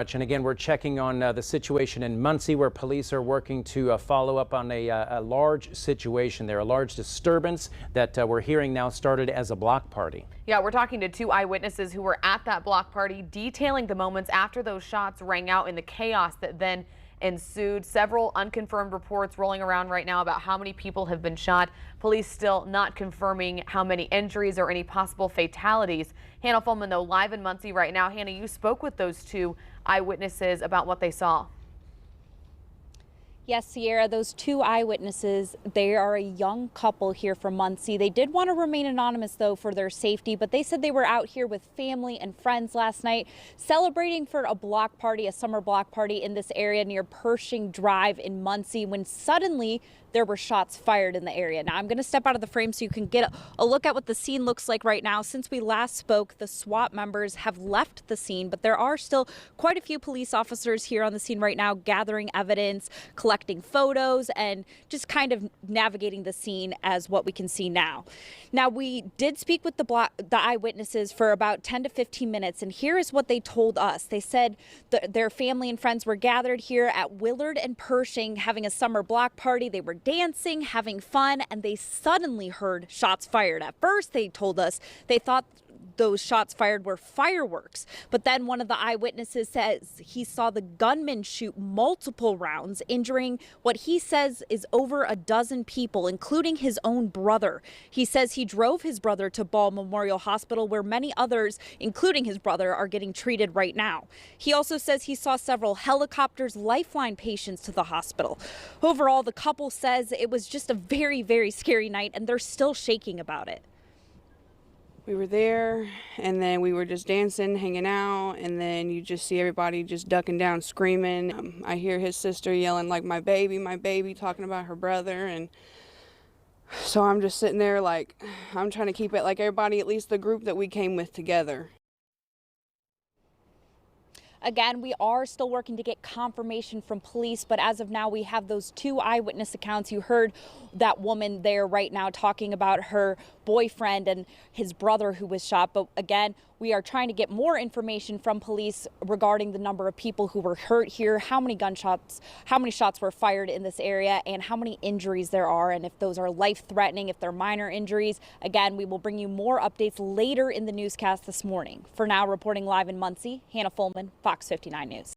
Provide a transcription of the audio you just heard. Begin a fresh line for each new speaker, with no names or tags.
And again, we're checking on the situation in Muncie, where police are working to follow up on a large situation there, a large disturbance that we're hearing now started as a block party.
Yeah, we're talking to two eyewitnesses who were at that block party, detailing the moments after those shots rang out in the chaos that then ensued. Several unconfirmed reports rolling around right now about how many people have been shot. Police still not confirming how many injuries or any possible fatalities. Hannah Fulman, though, live in Muncie right now. Hannah, you spoke with those two eyewitnesses about what they saw.
Yes, Sierra, those two eyewitnesses, they are a young couple here from Muncie. They did want to remain anonymous, though, for their safety, but they said they were out here with family and friends last night celebrating for a block party, a summer block party in this area near Pershing Drive in Muncie, when suddenly there were shots fired in the area. Now, I'm going to step out of the frame so you can get a look at what the scene looks like right now. Since we last spoke, the SWAT members have left the scene, but there are still quite a few police officers here on the scene right now, gathering evidence, collecting photos, and just kind of navigating the scene as what we can see now. Now, we did speak with the eyewitnesses for about 10 to 15 minutes, and here is what they told us. They said their family and friends were gathered here at Willard and Pershing having a summer block party. They were dancing, having fun, and they suddenly heard shots fired. At first, they told us they thought those shots fired were fireworks, but then one of the eyewitnesses says he saw the gunman shoot multiple rounds, injuring what he says is over a dozen people, including his own brother. He says he drove his brother to Ball Memorial Hospital, where many others, including his brother, are getting treated right now. He also says he saw several helicopters lifeline patients to the hospital. Overall, the couple says it was just a very, very scary night, and they're still shaking about it.
We were there, and then we were just dancing, hanging out, and then you just see everybody just ducking down, screaming. I hear his sister yelling, like, my baby, talking about her brother, and so I'm just sitting there like, I'm trying to keep it like everybody, at least the group that we came with, together.
Again, we are still working to get confirmation from police, but as of now, we have those two eyewitness accounts. You heard that woman there right now talking about her boyfriend and his brother who was shot. But again, we are trying to get more information from police regarding the number of people who were hurt here, how many shots were fired in this area, and how many injuries there are, and if those are life-threatening, if they're minor injuries. Again, we will bring you more updates later in the newscast this morning. For now, reporting live in Muncie, Hannah Fulman, Fox 59 News.